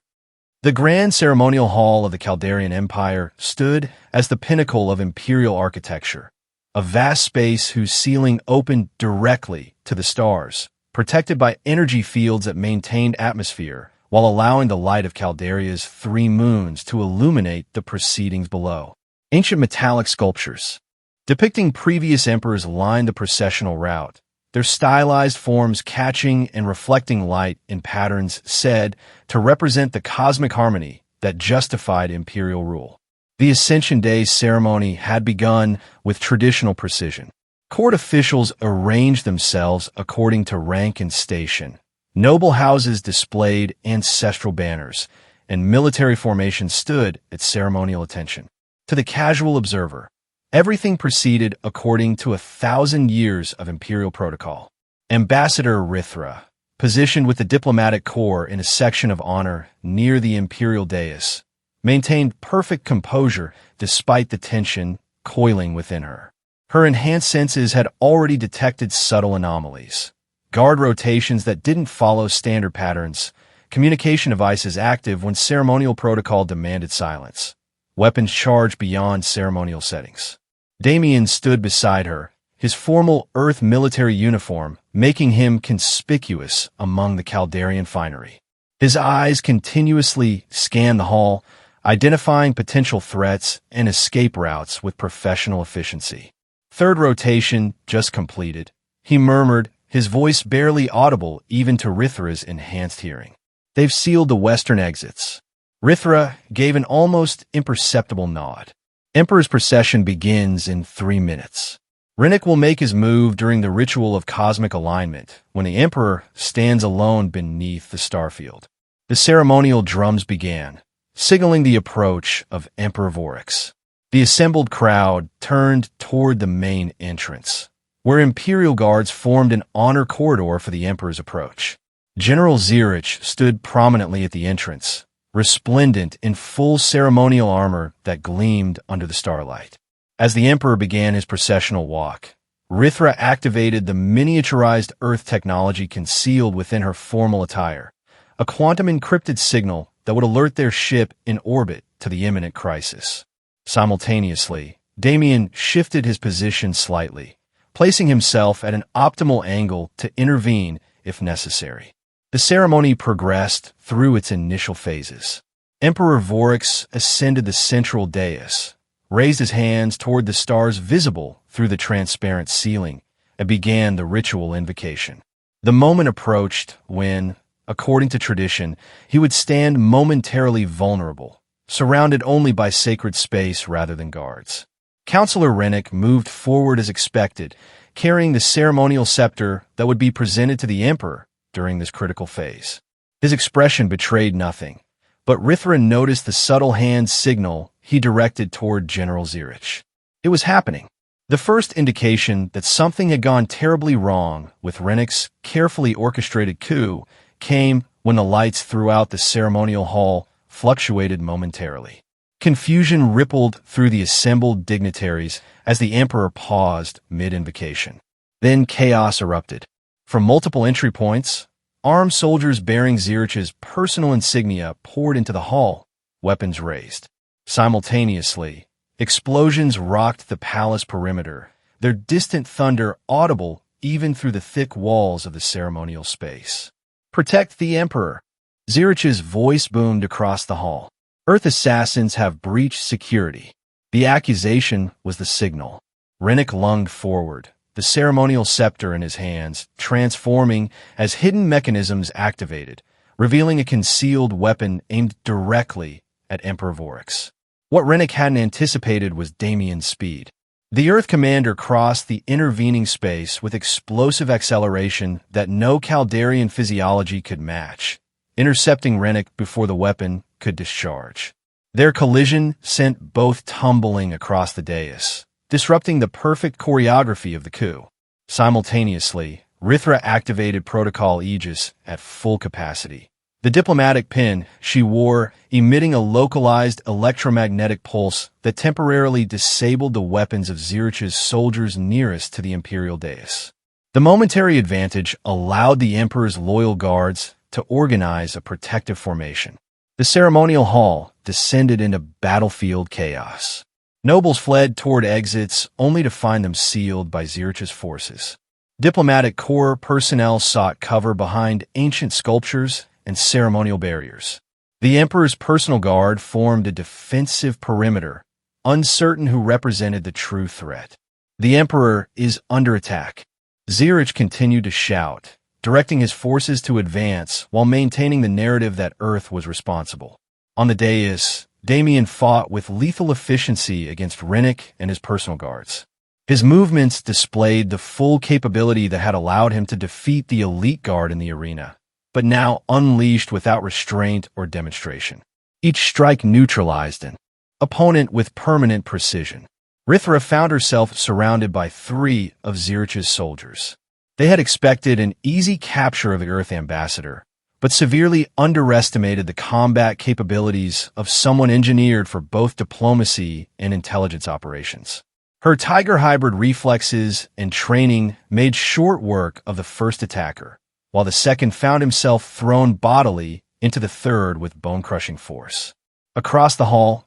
The grand ceremonial hall of the Caldarian Empire stood as the pinnacle of imperial architecture, a vast space whose ceiling opened directly to the stars, protected by energy fields that maintained atmosphere, while allowing the light of Caldaria's 3 moons to illuminate the proceedings below. Ancient metallic sculptures, depicting previous emperors, lined the processional route, their stylized forms catching and reflecting light in patterns said to represent the cosmic harmony that justified imperial rule. The Ascension Day ceremony had begun with traditional precision. Court officials arranged themselves according to rank and station. Noble houses displayed ancestral banners, and military formations stood at ceremonial attention. To the casual observer, everything proceeded according to 1,000 years of imperial protocol. Ambassador Rithra, positioned with the diplomatic corps in a section of honor near the imperial dais, maintained perfect composure despite the tension coiling within her. Her enhanced senses had already detected subtle anomalies. Guard rotations that didn't follow standard patterns, communication devices active when ceremonial protocol demanded silence, weapons charged beyond ceremonial settings. Damien stood beside her, his formal Earth military uniform making him conspicuous among the Caldarian finery. His eyes continuously scanned the hall, identifying potential threats and escape routes with professional efficiency. Third rotation just completed. He murmured, his voice barely audible even to Rithra's enhanced hearing. They've sealed the western exits. Rithra gave an almost imperceptible nod. Emperor's procession begins in 3 minutes. Rennick will make his move during the ritual of cosmic alignment, when the Emperor stands alone beneath the starfield. The ceremonial drums began, signaling the approach of Emperor Vorix. The assembled crowd turned toward the main entrance, where Imperial guards formed an honor corridor for the Emperor's approach. General Zirich stood prominently at the entrance, resplendent in full ceremonial armor that gleamed under the starlight. As the Emperor began his processional walk, Rithra activated the miniaturized Earth technology concealed within her formal attire, a quantum-encrypted signal that would alert their ship in orbit to the imminent crisis. Simultaneously, Damien shifted his position slightly, placing himself at an optimal angle to intervene if necessary. The ceremony progressed through its initial phases. Emperor Vorix ascended the central dais, raised his hands toward the stars visible through the transparent ceiling, and began the ritual invocation. The moment approached when, according to tradition, he would stand momentarily vulnerable, surrounded only by sacred space rather than guards. Counselor Rennick moved forward as expected, carrying the ceremonial scepter that would be presented to the Emperor during this critical phase. His expression betrayed nothing, but Rithra noticed the subtle hand signal he directed toward General Zirich. It was happening. The first indication that something had gone terribly wrong with Rennick's carefully orchestrated coup came when the lights throughout the ceremonial hall fluctuated momentarily. Confusion rippled through the assembled dignitaries as the Emperor paused mid-invocation. Then chaos erupted. From multiple entry points, armed soldiers bearing Zirich's personal insignia poured into the hall, weapons raised. Simultaneously, explosions rocked the palace perimeter, their distant thunder audible even through the thick walls of the ceremonial space. "Protect the Emperor!" Zirich's voice boomed across the hall. "Earth assassins have breached security." The accusation was the signal. Rennick lunged forward, the ceremonial scepter in his hands, transforming as hidden mechanisms activated, revealing a concealed weapon aimed directly at Emperor Vorix. What Rennick hadn't anticipated was Damien's speed. The Earth Commander crossed the intervening space with explosive acceleration that no Caldarian physiology could match, intercepting Rennick before the weapon could discharge. Their collision sent both tumbling across the dais, disrupting the perfect choreography of the coup. Simultaneously, Rithra activated Protocol Aegis at full capacity. The diplomatic pin she wore emitting a localized electromagnetic pulse that temporarily disabled the weapons of Zirich's soldiers nearest to the Imperial dais. The momentary advantage allowed the Emperor's loyal guards to organize a protective formation. The ceremonial hall descended into battlefield chaos. Nobles fled toward exits only to find them sealed by Zirich's forces. Diplomatic corps personnel sought cover behind ancient sculptures and ceremonial barriers. The Emperor's personal guard formed a defensive perimeter, uncertain who represented the true threat. "The Emperor is under attack." Zirich continued to shout, directing his forces to advance while maintaining the narrative that Earth was responsible. On the dais, Damien fought with lethal efficiency against Rennick and his personal guards. His movements displayed the full capability that had allowed him to defeat the elite guard in the arena, but now unleashed without restraint or demonstration. Each strike neutralized an opponent with permanent precision. Rithra found herself surrounded by 3 of Zirich's soldiers. They had expected an easy capture of the Earth Ambassador, but severely underestimated the combat capabilities of someone engineered for both diplomacy and intelligence operations. Her tiger hybrid reflexes and training made short work of the first attacker, while the second found himself thrown bodily into the third with bone-crushing force. Across the hall,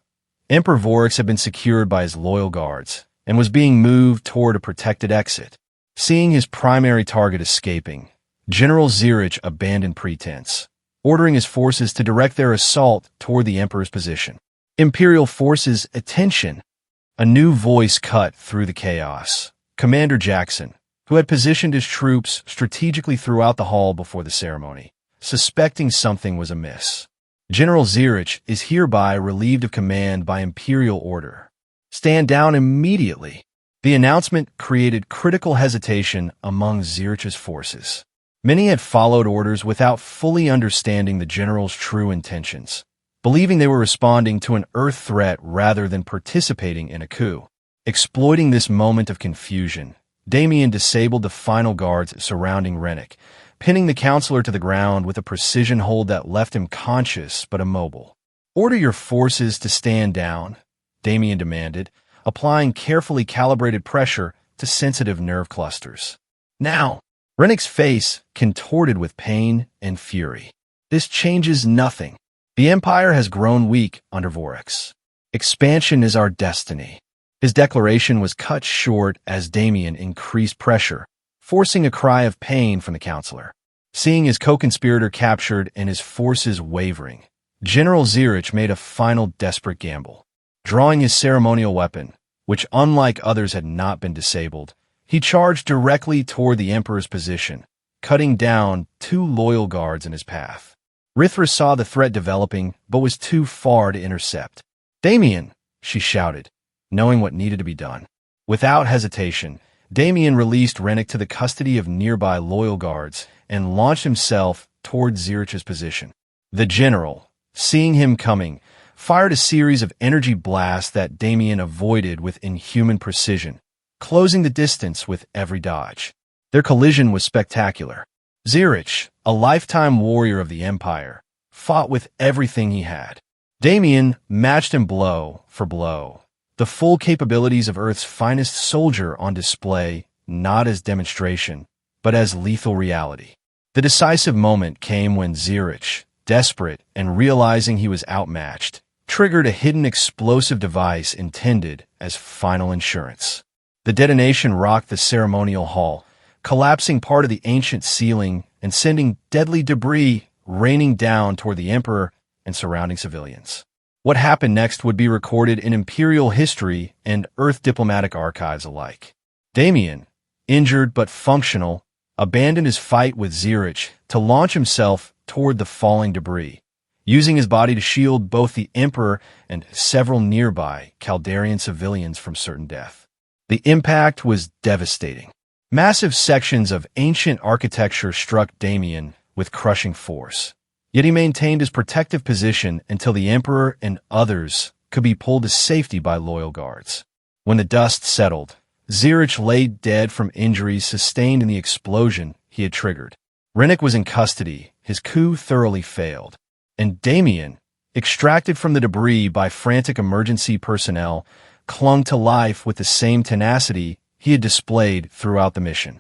Emperor Vorix had been secured by his loyal guards and was being moved toward a protected exit. Seeing his primary target escaping, General Zirich abandoned pretense, ordering his forces to direct their assault toward the Emperor's position. "Imperial forces, attention!" A new voice cut through the chaos. Commander Jackson, who had positioned his troops strategically throughout the hall before the ceremony, suspecting something was amiss. "General Zirich is hereby relieved of command by Imperial order. Stand down immediately." The announcement created critical hesitation among Zirich's forces. Many had followed orders without fully understanding the general's true intentions, believing they were responding to an Earth threat rather than participating in a coup. Exploiting this moment of confusion, Damien disabled the final guards surrounding Rennick, pinning the counselor to the ground with a precision hold that left him conscious but immobile. "Order your forces to stand down," Damien demanded, applying carefully calibrated pressure to sensitive nerve clusters. "Now!" Rennick's face contorted with pain and fury. "This changes nothing. The Empire has grown weak under Vorax. Expansion is our destiny." His declaration was cut short as Damien increased pressure, forcing a cry of pain from the counselor. Seeing his co-conspirator captured and his forces wavering, General Zirich made a final desperate gamble. Drawing his ceremonial weapon, which unlike others had not been disabled, he charged directly toward the Emperor's position, cutting down 2 loyal guards in his path. Rithra saw the threat developing, but was too far to intercept. "Damien!" she shouted, knowing what needed to be done. Without hesitation, Damien released Rennick to the custody of nearby loyal guards and launched himself toward Zirich's position. The general, seeing him coming, fired a series of energy blasts that Damien avoided with inhuman precision, closing the distance with every dodge. Their collision was spectacular. Zirich, a lifetime warrior of the Empire, fought with everything he had. Damien matched him blow for blow, the full capabilities of Earth's finest soldier on display, not as demonstration, but as lethal reality. The decisive moment came when Zirich, desperate and realizing he was outmatched, triggered a hidden explosive device intended as final insurance. The detonation rocked the ceremonial hall, collapsing part of the ancient ceiling and sending deadly debris raining down toward the Emperor and surrounding civilians. What happened next would be recorded in Imperial history and Earth diplomatic archives alike. Damien, injured but functional, abandoned his fight with Zirich to launch himself toward the falling debris, using his body to shield both the Emperor and several nearby Caldarian civilians from certain death. The impact was devastating. Massive sections of ancient architecture struck Damien with crushing force. Yet he maintained his protective position until the Emperor and others could be pulled to safety by loyal guards. When the dust settled, Zirich lay dead from injuries sustained in the explosion he had triggered. Rennick was in custody, his coup thoroughly failed, and Damien, extracted from the debris by frantic emergency personnel, clung to life with the same tenacity he had displayed throughout the mission.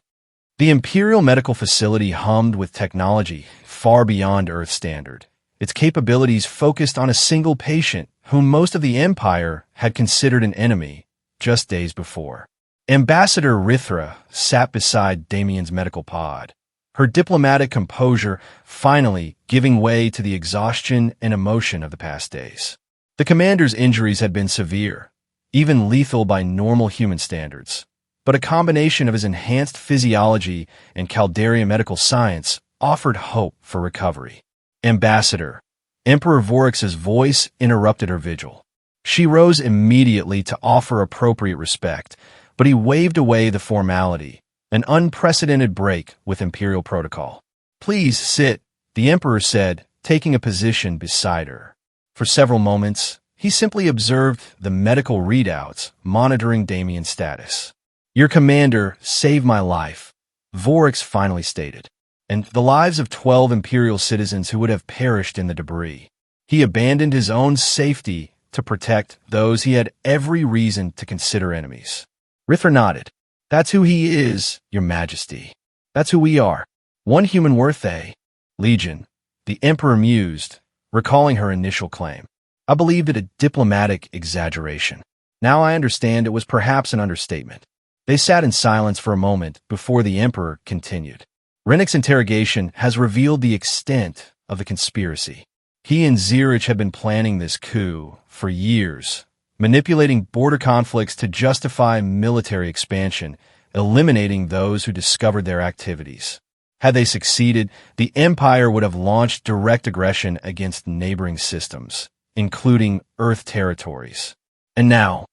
The Imperial Medical Facility hummed with technology far beyond Earth standard, its capabilities focused on a single patient whom most of the Empire had considered an enemy just days before. Ambassador Rithra sat beside Damien's medical pod, her diplomatic composure finally giving way to the exhaustion and emotion of the past days. The commander's injuries had been severe, even lethal by normal human standards, but a combination of his enhanced physiology and Caldarian medical science offered hope for recovery. "Ambassador," Emperor Vorax's voice interrupted her vigil. She rose immediately to offer appropriate respect, but he waved away the formality, an unprecedented break with Imperial protocol. "Please sit," the Emperor said, taking a position beside her. For several moments, he simply observed the medical readouts, monitoring Damien's status. "Your commander saved my life," Vorax finally stated, "and the lives of 12 Imperial citizens who would have perished in the debris. He abandoned his own safety to protect those he had every reason to consider enemies." Rithra nodded. "That's who he is, Your Majesty. That's who we are. One human worth a legion," the Emperor mused, recalling her initial claim. "I believed it a diplomatic exaggeration. Now I understand it was perhaps an understatement." They sat in silence for a moment before the Emperor continued. "Rennick's interrogation has revealed the extent of the conspiracy. He and Zirich have been planning this coup for years, manipulating border conflicts to justify military expansion, eliminating those who discovered their activities. Had they succeeded, the Empire would have launched direct aggression against neighboring systems, including Earth territories. And now,"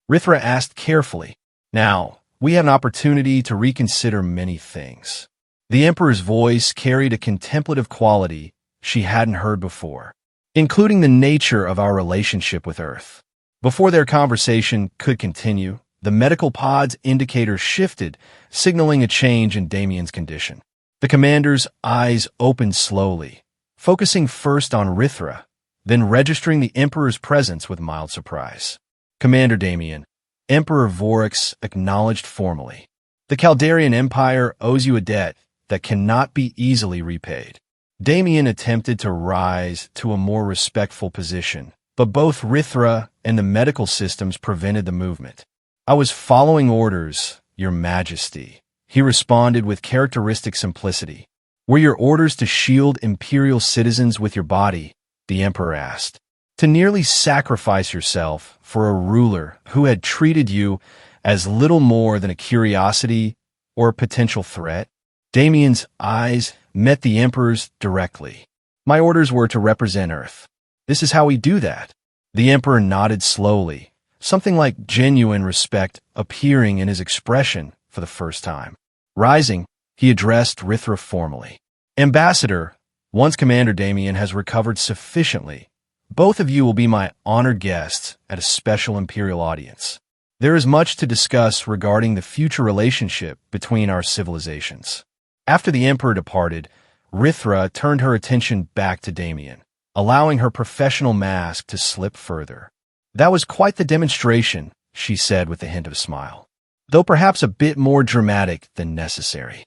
Rithra asked carefully, "now, we have an opportunity to reconsider many things." The Emperor's voice carried a contemplative quality she hadn't heard before, including the nature of our relationship with Earth. Before their conversation could continue, The medical pod's indicator shifted, signaling a change in Damien's condition. The commander's eyes opened slowly, focusing first on Rithra, then registering the Emperor's presence with mild surprise. Commander Damien, Emperor Vorax acknowledged formally. The Caldarian Empire owes you a debt that cannot be easily repaid. Damien attempted to rise to a more respectful position, but both Rithra and the medical systems prevented the movement. I was following orders, Your Majesty, he responded with characteristic simplicity. Were your orders to shield Imperial citizens with your body? The Emperor asked. To nearly sacrifice yourself for a ruler who had treated you as little more than a curiosity or a potential threat? Damien's eyes met the Emperor's directly. My orders were to represent Earth. This is how we do that. The Emperor nodded slowly, something like genuine respect appearing in his expression for the first time. Rising, he addressed Rithra formally. Ambassador, once Commander Damien has recovered sufficiently, both of you will be my honored guests at a special Imperial audience. There is much to discuss regarding the future relationship between our civilizations. After the Emperor departed, Rithra turned her attention back to Damien, allowing her professional mask to slip further. That was quite the demonstration, she said with a hint of a smile, though perhaps a bit more dramatic than necessary.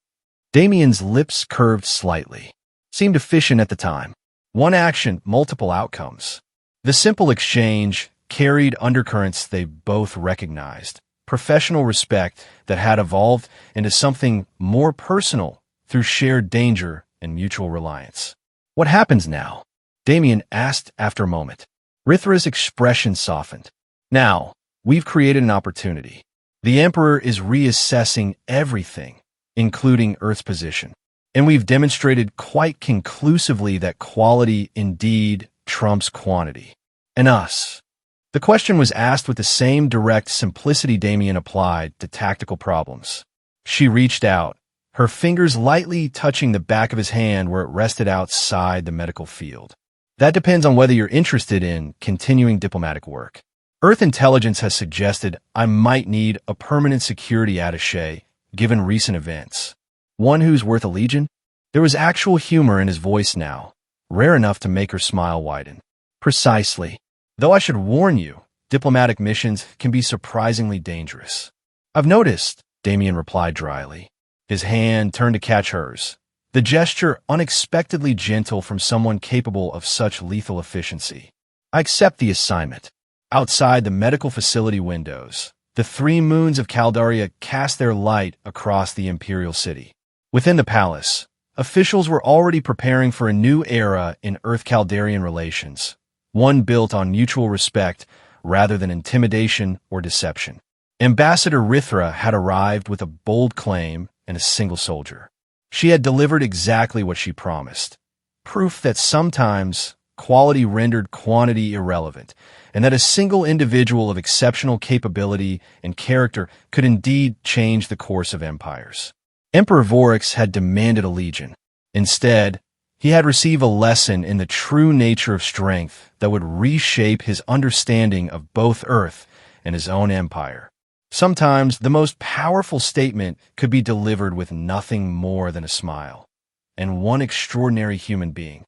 Damien's lips curved slightly. Seemed efficient at the time. One action, multiple outcomes. The simple exchange carried undercurrents they both recognized, professional respect that had evolved into something more personal through shared danger and mutual reliance. What happens now? Damien asked after a moment. Rithra's expression softened. Now, we've created an opportunity. The Emperor is reassessing everything, including Earth's position. And we've demonstrated quite conclusively that quality indeed trumps quantity. And us. The question was asked with the same direct simplicity Damien applied to tactical problems. She reached out, her fingers lightly touching the back of his hand where it rested outside the medical field. That depends on whether you're interested in continuing diplomatic work. Earth intelligence has suggested I might need a permanent security attaché, given recent events. One who's worth a legion? There was actual humor in his voice now, rare enough to make her smile widen. Precisely. Though I should warn you, diplomatic missions can be surprisingly dangerous. I've noticed, Damien replied dryly. His hand turned to catch hers, the gesture unexpectedly gentle from someone capable of such lethal efficiency. I accept the assignment. Outside the medical facility windows, the 3 moons of Caldaria cast their light across the Imperial city. Within the palace, officials were already preparing for a new era in Earth-Caldarian relations, one built on mutual respect rather than intimidation or deception. Ambassador Rithra had arrived with a bold claim and a single soldier. She had delivered exactly what she promised, proof that sometimes quality rendered quantity irrelevant, and that a single individual of exceptional capability and character could indeed change the course of empires. Emperor Vorax had demanded a legion. Instead, he had received a lesson in the true nature of strength that would reshape his understanding of both Earth and his own empire. Sometimes the most powerful statement could be delivered with nothing more than a smile, and one extraordinary human being